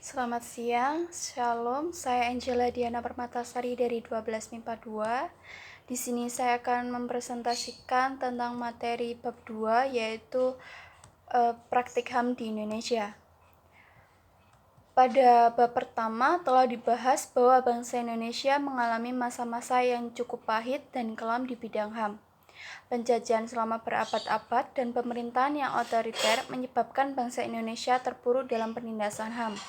Selamat siang, Shalom. Saya Angela Diana Permatasari dari 12 MIPA 2. Di sini saya akan mempresentasikan tentang materi bab 2 yaitu praktik HAM di Indonesia. Pada bab pertama telah dibahas bahwa bangsa Indonesia mengalami masa-masa yang cukup pahit dan kelam di bidang HAM. Penjajahan selama berabad-abad dan pemerintahan yang otoriter menyebabkan bangsa Indonesia terpuruk dalam penindasan HAM.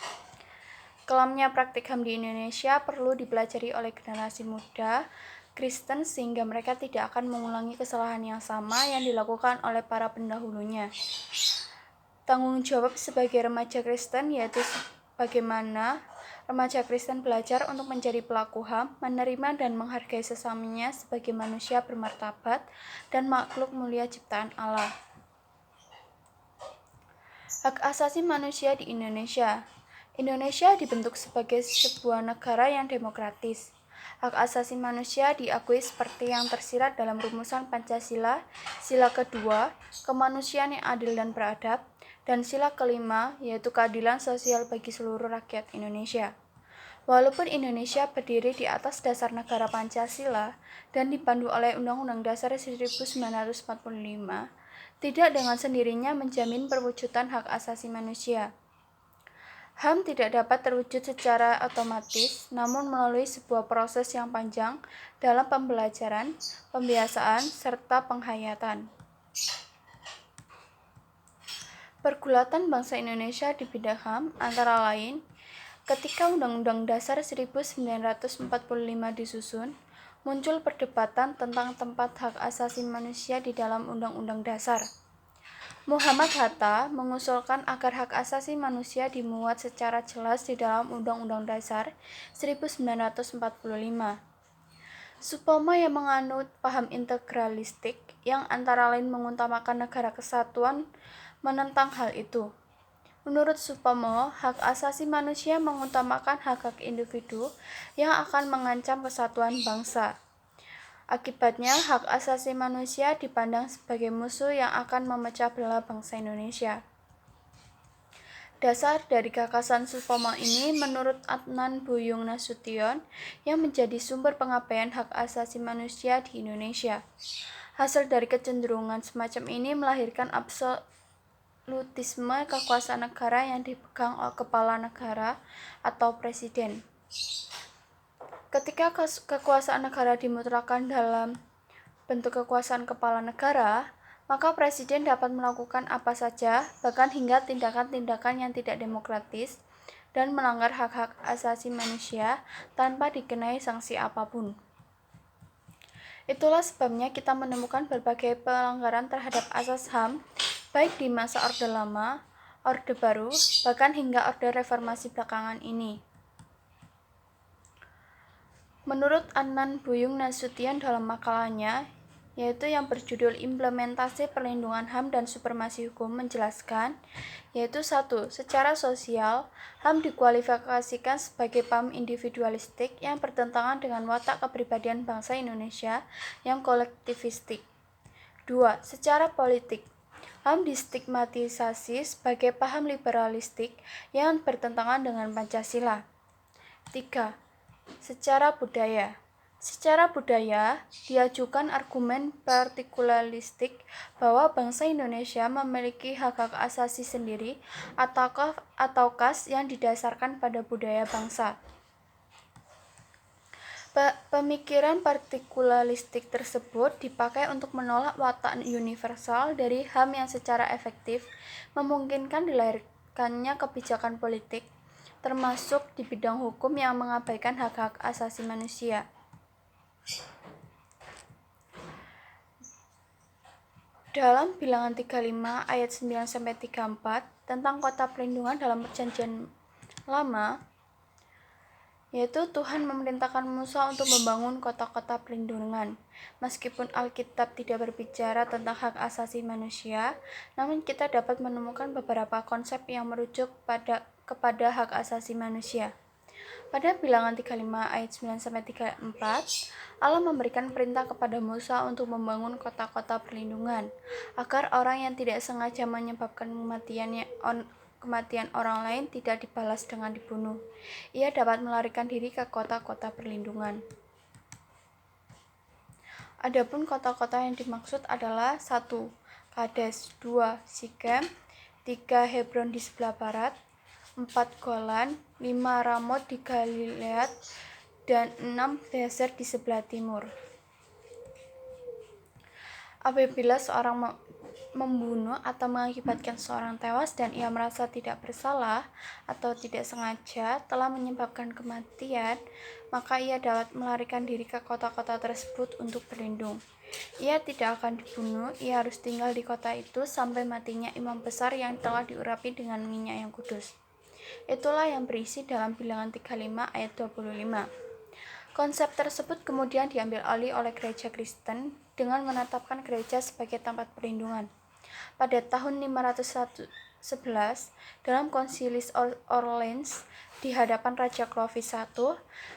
Kelamnya praktik HAM di Indonesia perlu dipelajari oleh generasi muda Kristen sehingga mereka tidak akan mengulangi kesalahan yang sama yang dilakukan oleh para pendahulunya. Tanggung jawab sebagai remaja Kristen yaitu bagaimana remaja Kristen belajar untuk menjadi pelaku HAM, menerima dan menghargai sesamanya sebagai manusia bermartabat dan makhluk mulia ciptaan Allah. Hak asasi manusia di Indonesia. Indonesia dibentuk sebagai sebuah negara yang demokratis. Hak asasi manusia diakui seperti yang tersirat dalam rumusan Pancasila, sila kedua, kemanusiaan yang adil dan beradab, dan sila kelima, yaitu keadilan sosial bagi seluruh rakyat Indonesia. Walaupun Indonesia berdiri di atas dasar negara Pancasila dan dipandu oleh Undang-Undang Dasar 1945, tidak dengan sendirinya menjamin perwujudan hak asasi manusia. HAM tidak dapat terwujud secara otomatis, namun melalui sebuah proses yang panjang dalam pembelajaran, pembiasaan, serta penghayatan. Pergulatan bangsa Indonesia di bidang HAM antara lain, ketika Undang-Undang Dasar 1945 disusun, muncul perdebatan tentang tempat hak asasi manusia di dalam Undang-Undang Dasar. Muhammad Hatta mengusulkan agar hak asasi manusia dimuat secara jelas di dalam Undang-Undang Dasar 1945. Supomo yang menganut paham integralistik yang antara lain mengutamakan negara kesatuan menentang hal itu. Menurut Supomo, hak asasi manusia mengutamakan hak-hak individu yang akan mengancam kesatuan bangsa. Akibatnya, hak asasi manusia dipandang sebagai musuh yang akan memecah belah bangsa Indonesia. Dasar dari gagasan Supomo ini menurut Adnan Buyung Nasution yang menjadi sumber pengabaian hak asasi manusia di Indonesia. Hasil dari kecenderungan semacam ini melahirkan absolutisme kekuasaan negara yang dipegang oleh kepala negara atau presiden. Ketika kekuasaan negara dimutlakkan dalam bentuk kekuasaan kepala negara, maka presiden dapat melakukan apa saja, bahkan hingga tindakan-tindakan yang tidak demokratis dan melanggar hak-hak asasi manusia tanpa dikenai sanksi apapun. Itulah sebabnya kita menemukan berbagai pelanggaran terhadap asas HAM, baik di masa Orde Lama, Orde Baru, bahkan hingga Orde Reformasi belakangan ini. Menurut Adnan Buyung Nasution dalam makalahnya, yaitu yang berjudul Implementasi Perlindungan HAM dan Supremasi Hukum menjelaskan, yaitu 1. Secara sosial, HAM dikualifikasikan sebagai paham individualistik yang bertentangan dengan watak kepribadian bangsa Indonesia yang kolektivistik. 2. Secara politik, HAM distigmatisasi sebagai paham liberalistik yang bertentangan dengan Pancasila. 3. Secara budaya, diajukan argumen partikularistik bahwa bangsa Indonesia memiliki hak-hak asasi sendiri atau khas yang didasarkan pada budaya bangsa. Pemikiran partikularistik tersebut dipakai untuk menolak watak universal dari HAM yang secara efektif memungkinkan dilahirkannya kebijakan politik, termasuk di bidang hukum yang mengabaikan hak-hak asasi manusia. Dalam Bilangan 35 ayat 9-34 tentang kota perlindungan dalam Perjanjian Lama, yaitu Tuhan memerintahkan Musa untuk membangun kota-kota perlindungan. Meskipun Alkitab tidak berbicara tentang hak asasi manusia, namun kita dapat menemukan beberapa konsep yang merujuk kepada hak asasi manusia. Pada Bilangan 35 ayat 9-34, Allah memberikan perintah kepada Musa untuk membangun kota-kota perlindungan, agar orang yang tidak sengaja menyebabkan kematiannya kematian orang lain tidak dibalas dengan dibunuh. Ia dapat melarikan diri ke kota-kota perlindungan. Adapun kota-kota yang dimaksud adalah 1. Kades, 2. Sikem, 3. Hebron di sebelah barat, 4. Golan, 5. Ramot di Gilead, dan 6. Bezer di sebelah timur. Apabila seorang membunuh atau mengakibatkan seorang tewas dan ia merasa tidak bersalah atau tidak sengaja telah menyebabkan kematian, maka ia dapat melarikan diri ke kota-kota tersebut untuk berlindung. Ia tidak akan dibunuh, ia harus tinggal di kota itu sampai matinya imam besar yang telah diurapi dengan minyak yang kudus. Itulah yang berisi dalam Bilangan 35 ayat 25. Konsep tersebut kemudian diambil alih oleh gereja Kristen dengan menetapkan gereja sebagai tempat perlindungan. Pada tahun 511, dalam Konsilis Orleans di hadapan Raja Clovis I,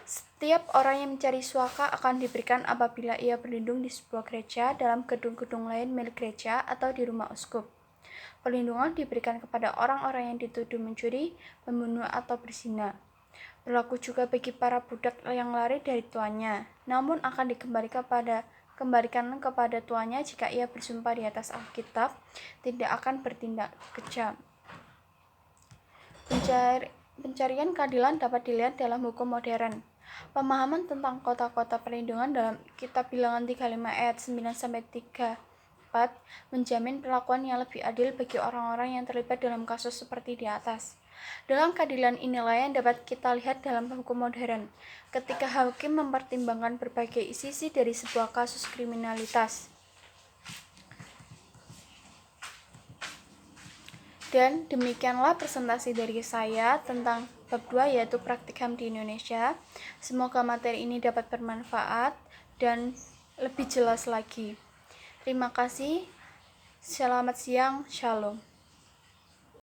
setiap orang yang mencari suaka akan diberikan apabila ia berlindung di sebuah gereja, dalam gedung-gedung lain milik gereja, atau di rumah uskup. Perlindungan diberikan kepada orang-orang yang dituduh mencuri, membunuh, atau berzina. Berlaku juga bagi para budak yang lari dari tuannya, namun akan dikembalikan kepada tuannya jika ia bersumpah di atas Alkitab tidak akan bertindak kejam. Pencarian keadilan dapat dilihat dalam hukum modern. Pemahaman tentang kota-kota perlindungan dalam Kitab Bilangan 35 ayat 9-34 menjamin perlakuan yang lebih adil bagi orang-orang yang terlibat dalam kasus seperti di atas. Dalam keadilan inilah yang dapat kita lihat dalam hukum modern, ketika hakim mempertimbangkan berbagai sisi dari sebuah kasus kriminalitas. Dan demikianlah presentasi dari saya tentang bab 2 yaitu praktik HAM di Indonesia. Semoga materi ini dapat bermanfaat dan lebih jelas lagi. Terima kasih. Selamat siang. Shalom.